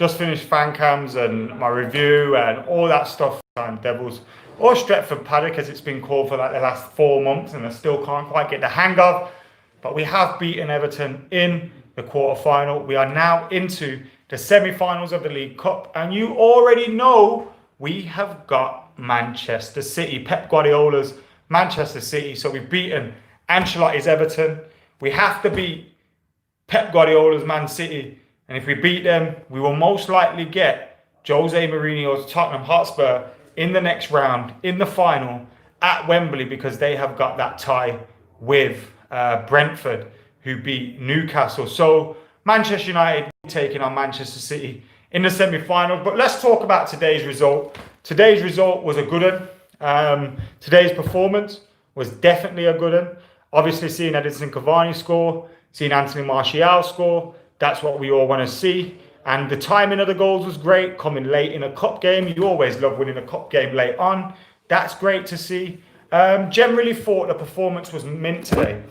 just finished fan cams and my review and all that stuff. Devils or Stretford Paddock, as it's been called for like the last 4 months, and I still can't quite get the hang of. But we have beaten Everton in the quarter-final. We are now into the semi-finals of the League Cup, and you already know we have got Manchester City, Pep Guardiola's Manchester City. So we've beaten Ancelotti's Everton. We have to beat Pep Guardiola's Man City, and if we beat them, we will most likely get Jose Mourinho's Tottenham Hotspur in the next round, in the final, at Wembley, because they have got that tie with Brentford, who beat Newcastle. So Manchester United taking on Manchester City in the semi-finals. But let's talk about today's result. Today's result was a good one. Today's performance was definitely a good one. Obviously, seeing Edinson Cavani score, seeing Anthony Martial score, that's what we all want to see. And the timing of the goals was great, coming late in a cup game. You always love winning a cup game late on. That's great to see. Generally thought the performance was mint today.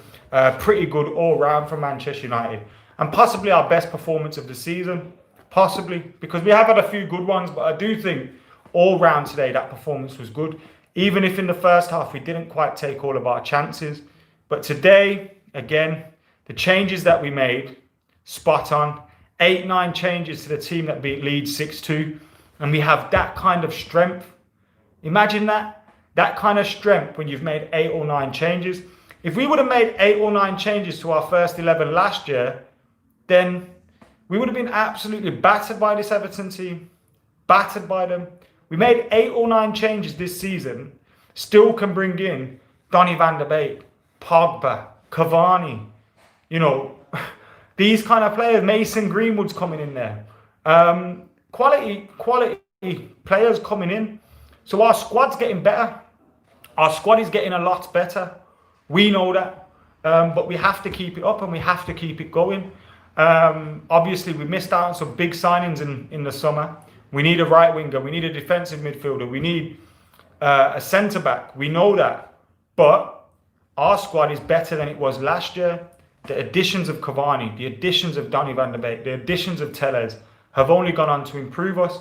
Pretty good all round from Manchester United. And possibly our best performance of the season. Possibly, because we have had a few good ones, but I do think all round today that performance was good. Even if in the first half we didn't quite take all of our chances. But today, again, the changes that we made, spot on. 8-9 changes to the team that beat Leeds 6-2. And we have that kind of strength. Imagine that. That kind of strength when you've made 8 or 9 changes. If we would have made 8 or 9 changes to our first 11 last year, then we would have been absolutely battered by this Everton team. Battered by them. We made 8 or 9 changes this season. Still can bring in Donny van der Beek, Pogba, Cavani. You know, these kind of players. Mason Greenwood's coming in there. Quality players coming in. So our squad's getting better. Our squad is getting a lot better. We know that. But we have to keep it up and we have to keep it going. Obviously, we missed out on some big signings in the summer. We need a right winger. We need a defensive midfielder. We need a centre-back. We know that. But our squad is better than it was last year. The additions of Cavani, the additions of Donny van der Beek, the additions of Telles have only gone on to improve us.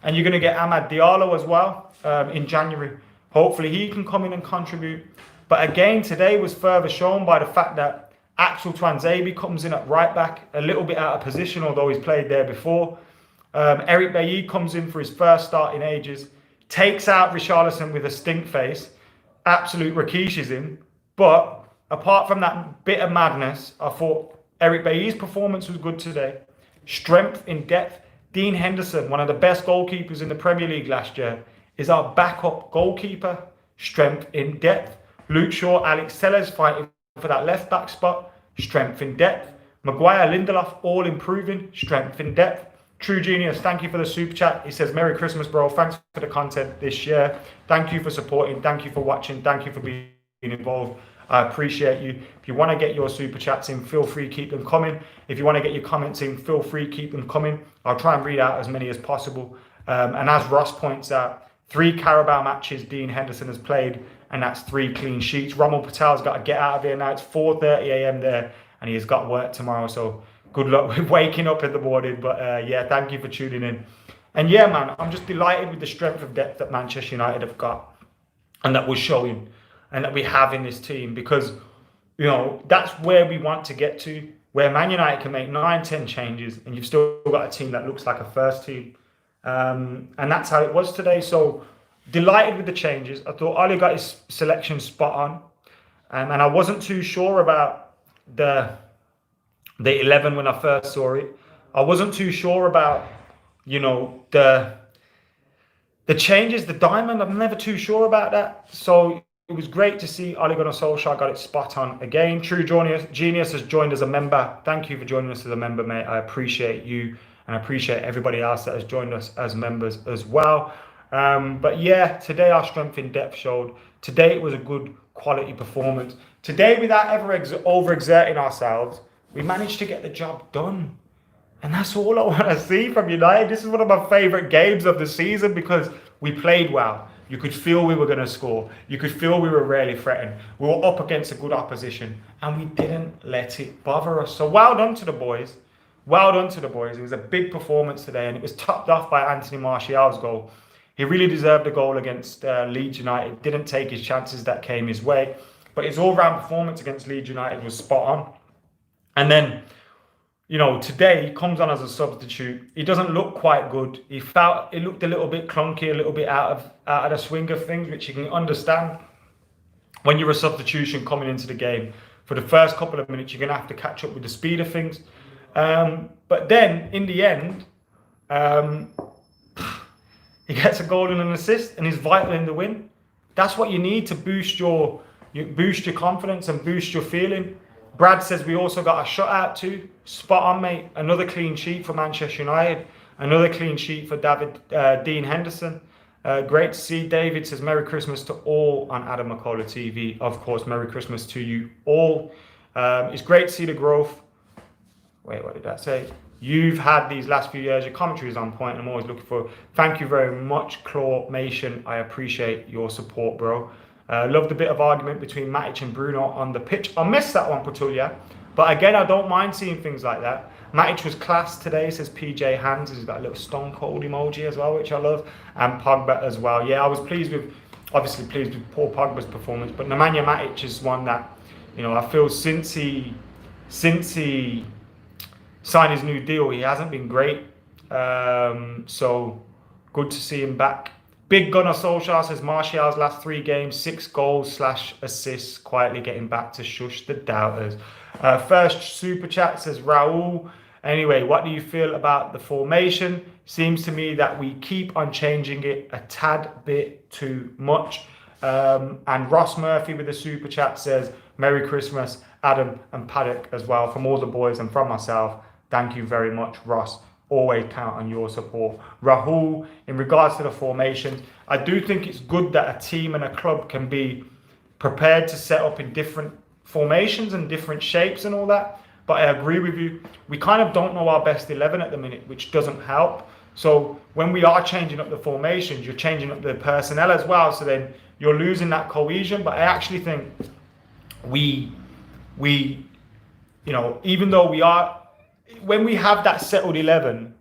And you're going to get Amad Diallo as well in January. Hopefully he can come in and contribute. But again, today was further shown by the fact that Axel Tuanzebe comes in at right back, a little bit out of position, although he's played there before. Eric Bailly comes in for his first start in ages, takes out Richarlison with a stink face. Absolute Rakishi's in. But apart from that bit of madness, I thought Eric Bailly's performance was good today. Strength in depth. Dean Henderson, one of the best goalkeepers in the Premier League last year, is our backup goalkeeper. Strength in depth. Luke Shaw, Alex Telles fighting for that left back spot. Strength in depth. Maguire, Lindelof, all improving. Strength in depth. True Genius, thank you for the super chat. He says, Merry Christmas, bro. Thanks for the content this year. Thank you for supporting. Thank you for watching. Thank you for being involved. I appreciate you. If you want to get your super chats in, feel free, keep them coming. If you want to get your comments in, feel free, keep them coming. I'll try and read out as many as possible. And as Ross points out, 3 Carabao matches Dean Henderson has played, and that's 3 clean sheets. Rommel Patel's got to get out of there now. It's 4:30 a.m. there, and he's got work tomorrow. So good luck with waking up in the morning. But yeah, thank you for tuning in. And yeah, man, I'm just delighted with the strength of depth that Manchester United have got, and that we're showing, and that we have in this team, because, you know, that's where we want to get to, where Man United can make 9-10 changes and you've still got a team that looks like a first team. And that's how it was today. So delighted with the changes. I thought Ole got his selection spot on. And I wasn't too sure about the 11 when I first saw it. I wasn't too sure about, you know, the changes, the diamond. I'm never too sure about that. So it was great to see Ole Gunnar Solskjaer got it spot on again. True Genius has joined as a member. Thank you for joining us as a member, mate. I appreciate you, and I appreciate everybody else that has joined us as members as well. But yeah, today our strength in depth showed. Today it was a good quality performance. Today, without ever overexerting ourselves, we managed to get the job done. And that's all I want to see from United. This is one of my favourite games of the season because we played well. You could feel we were going to score. You could feel we were really threatened. We were up against a good opposition and we didn't let it bother us. So well done to the boys. well done to the boys. It was a big performance today, and it was topped off by Anthony Martial's goal. He really deserved a goal against Leeds United. Didn't take his chances that came his way, but his all-round performance against Leeds United was spot on. And then, today he comes on as a substitute. He doesn't look quite good. It looked a little bit clunky, a little bit out of the swing of things, which you can understand when you're a substitution coming into the game. For the first couple of minutes, you're going to have to catch up with the speed of things. But then, in the end, he gets a goal and an assist, and he's vital in the win. That's what you need to boost your confidence and boost your feeling. Brad says we also got a shutout too. Spot on, mate. Another clean sheet for Manchester United. Another clean sheet for Dean Henderson. Great to see. David says Merry Christmas to all on AdamMcKola TV. Of course, Merry Christmas to you all. It's great to see the growth. Wait, what did that say? You've had these last few years. Your commentary is on point. I'm always looking for. Thank you very much, Clawmation. I appreciate your support, bro. Loved a bit of argument between Matic and Bruno on the pitch. I missed that one, Patulia. But again, I don't mind seeing things like that. Matic was class today, says PJ Hands. He's got a little stone cold emoji as well, which I love. And Pogba as well. Yeah, I was obviously pleased with Paul Pogba's performance. But Nemanja Matic is one that, I feel since he signed his new deal, he hasn't been great. So good to see him back. Big Gunnar Solskjaer says Martial's last 3 games, 6 goals / assists, quietly getting back to shush the doubters. First super chat says Raul. Anyway, what do you feel about the formation? Seems to me that we keep on changing it a tad bit too much. And Ross Murphy with the super chat says Merry Christmas, Adam and Paddock as well, from all the boys and from myself. Thank you very much, Ross. Always count on your support. Rahul, in regards to the formation, I do think it's good that a team and a club can be prepared to set up in different formations and different shapes and all that. But I agree with you. We kind of don't know our best 11 at the minute, which doesn't help. So when we are changing up the formations, you're changing up the personnel as well. So then you're losing that cohesion. But I actually think we even though we are, when we have that settled 11,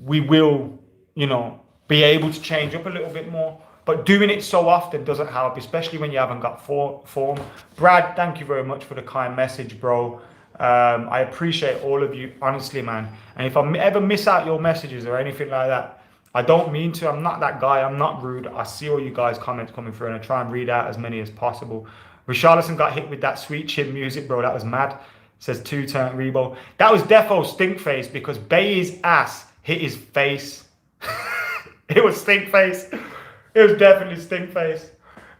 we will, be able to change up a little bit more. But doing it so often doesn't help, especially when you haven't got form. Brad, thank you very much for the kind message, bro. I appreciate all of you, honestly, man. And if I ever miss out your messages or anything like that, I don't mean to. I'm not that guy. I'm not rude. I see all you guys' comments coming through, and I try and read out as many as possible. Richarlison got hit with that sweet chin music, bro. That was mad. Says 2-turn Rebo. That was defo stink face because Bay's ass hit his face. It was stink face. It was definitely stink face.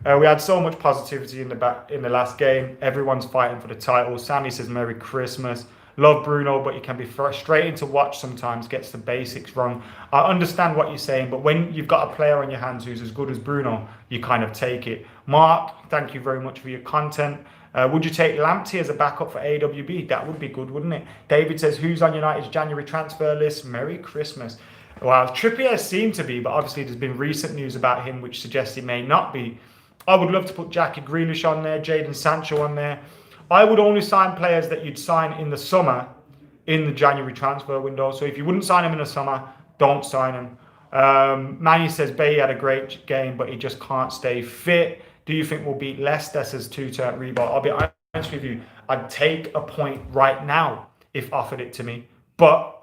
We had so much positivity in the last game. Everyone's fighting for the title. Sammy says Merry Christmas. Love Bruno, but he can be frustrating to watch sometimes. Gets the basics wrong. I understand what you're saying, but when you've got a player on your hands who's as good as Bruno, you kind of take it. Mark, thank you very much for your content. Would you take Lamptey as a backup for AWB? That would be good, wouldn't it? David says, who's on United's January transfer list? Merry Christmas. Well, Trippier seemed to be, but obviously there's been recent news about him which suggests he may not be. I would love to put Jackie Grealish on there, Jadon Sancho on there. I would only sign players that you'd sign in the summer in the January transfer window. So if you wouldn't sign him in the summer, don't sign him. Manny says Bay had a great game, but he just can't stay fit. Do you think we'll beat Leicester? Says 2-turn Rebo. I'll be honest with you. I'd take a point right now if offered it to me. But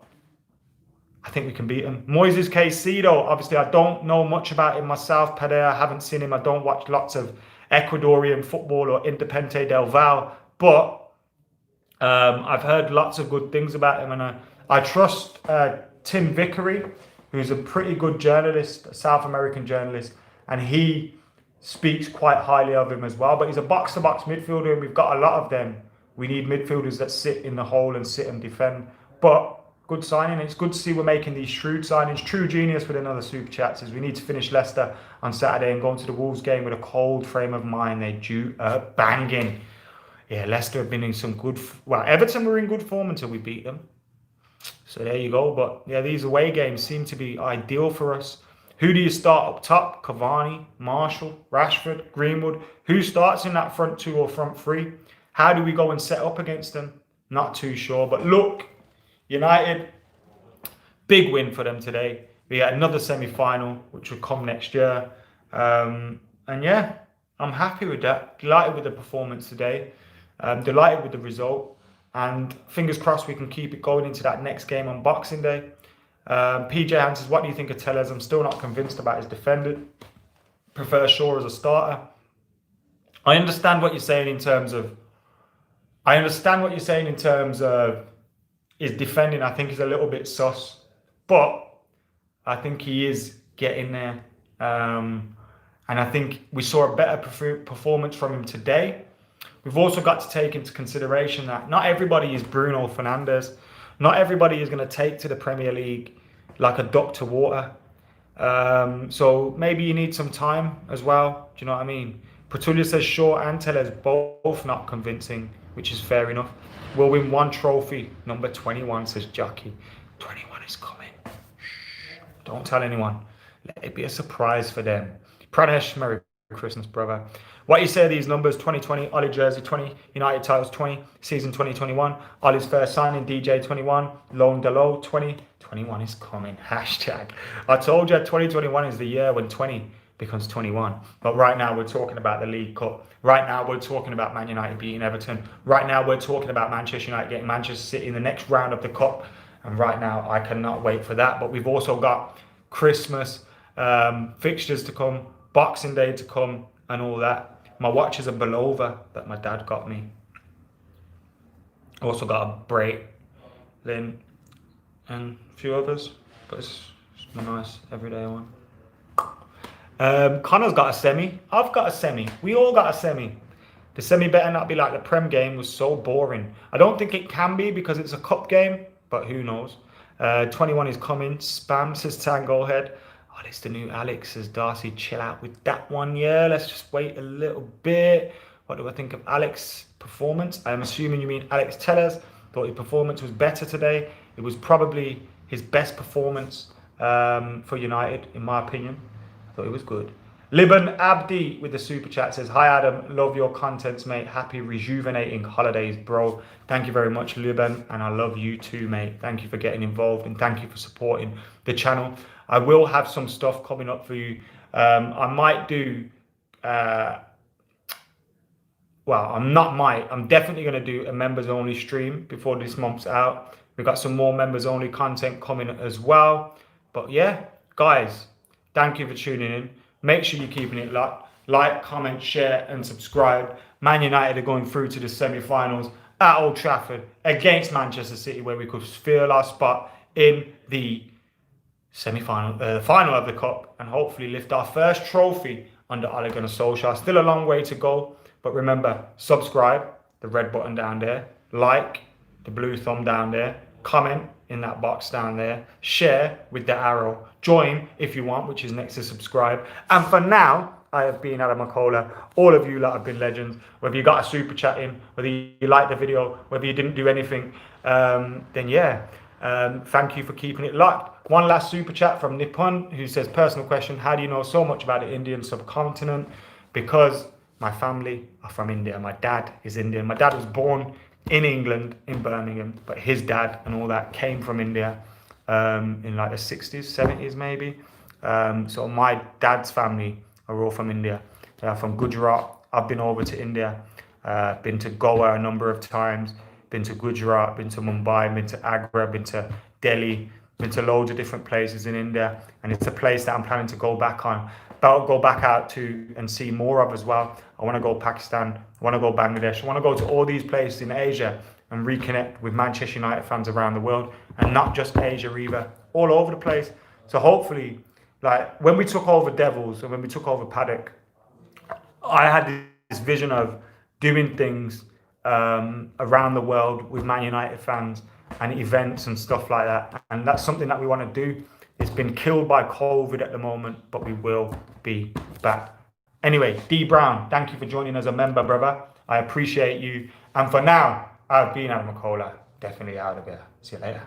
I think we can beat him. Moises Caicedo. Obviously, I don't know much about him myself. Padea, I haven't seen him. I don't watch lots of Ecuadorian football or Independiente del Valle. But I've heard lots of good things about him. And I trust Tim Vickery, who's a pretty good journalist, a South American journalist. And he speaks quite highly of him as well. But he's a box-to-box midfielder, and we've got a lot of them. We need midfielders that sit in the hole and sit and defend. But good signing. It's good to see we're making these shrewd signings. True Genius with another super chat says we need to finish Leicester on Saturday and go into the Wolves game with a cold frame of mind. They due a banging. Yeah, Leicester have been in some good... Well, Everton were in good form until we beat them. So there you go. But yeah, these away games seem to be ideal for us. Who do you start up top? Cavani, Marshall, Rashford, Greenwood. Who starts in that front two or front three? How do we go and set up against them? Not too sure. But look, United, big win for them today. We had another semi-final, which will come next year. And yeah, I'm happy with that. Delighted with the performance today. Delighted with the result. And fingers crossed we can keep it going into that next game on Boxing Day. PJ Hans says, what do you think of Tellez? I'm still not convinced about his defending. Prefer Shaw as a starter. I understand what you're saying in terms of his defending. I think he's a little bit sus, but I think he is getting there. And I think we saw a better performance from him today. We've also got to take into consideration that not everybody is Bruno Fernandes. Not everybody is going to take to the Premier League like a duck to water. So maybe you need some time as well. Do you know what I mean? Petulia says Shaw and Tellez both not convincing, which is fair enough. We'll win one trophy. Number 21 says Jockey. 21 is coming. Shh. Don't tell anyone. Let it be a surprise for them. Pradesh, Merry Christmas, brother. What you say of these numbers? 2020, Ollie jersey 20, United titles 20, season 2021, Ollie's first signing, DJ 21, Loan Delo 20, 21 is coming, hashtag. I told you 2021 is the year when 20 becomes 21. But right now we're talking about the League Cup. Right now we're talking about Man United beating Everton. Right now we're talking about Manchester United getting Manchester City in the next round of the Cup. And right now I cannot wait for that. But we've also got Christmas fixtures to come, Boxing Day to come and all that. My watch is a Belova that my dad got me. Also got a Bray, Lynn, and a few others. But it's a nice everyday one. Connor's got a semi. I've got a semi. We all got a semi. The semi better not be like the Prem game was so boring. I don't think it can be because it's a cup game, but who knows. 21 is coming. Spam says Tango Head. Oh, it's the new Alex, says Darcy. Chill out with that one. Yeah, let's just wait a little bit. What do I think of Alex's performance? I'm assuming you mean Alex Tellez. Thought his performance was better today. It was probably his best performance for United, in my opinion. I thought it was good. Liban Abdi with the super chat says, hi Adam, love your contents, mate. Happy rejuvenating holidays, bro. Thank you very much, Liban, and I love you too, mate. Thank you for getting involved and thank you for supporting the channel. I will have some stuff coming up for you. I might do, I'm definitely going to do a members only stream before this month's out. We've got some more members only content coming as well. But yeah, guys, thank you for tuning in. Make sure you're keeping it locked. Like, comment, share, and subscribe. Man United are going through to the semi-finals at Old Trafford against Manchester City, where we could fill our spot in the semi-final, the final of the cup, and hopefully lift our first trophy under Ole Gunnar Solskjaer. Still a long way to go, but remember, subscribe, the red button down there, like, the blue thumb down there, comment in that box down there, share with the arrow, join if you want, which is next to subscribe. And for now, I have been AdamMcKola. All of you lot have been legends. Whether you got a super chat in, whether you liked the video, whether you didn't do anything, then yeah, thank you for keeping it locked. One last super chat from Nippon, who says, personal question, how do you know so much about the Indian subcontinent? Because my family are from India. My dad is Indian. My dad was born in England, in Birmingham, but his dad and all that came from India in like the 60s, 70s maybe. So my dad's family are all from India. They are from Gujarat. I've been over to India, been to Goa a number of times, been to Gujarat, been to Mumbai, been to Agra, been to Delhi, been to loads of different places in India. And it's a place that I'm planning to go back out to and see more of as well. I want to go Pakistan, I want to go Bangladesh, I want to go to all these places in Asia and reconnect with Manchester United fans around the world, and not just Asia either, all over the place. So hopefully, like when we took over Devils and when we took over Paddock, I had this vision of doing things around the world with Man United fans and events and stuff like that. And that's something that we want to do. It's been killed by COVID at the moment, but we will be back. Anyway, D Brown, thank you for joining as a member, brother. I appreciate you. And for now, I've been AdamMcKola. Definitely out of here. See you later.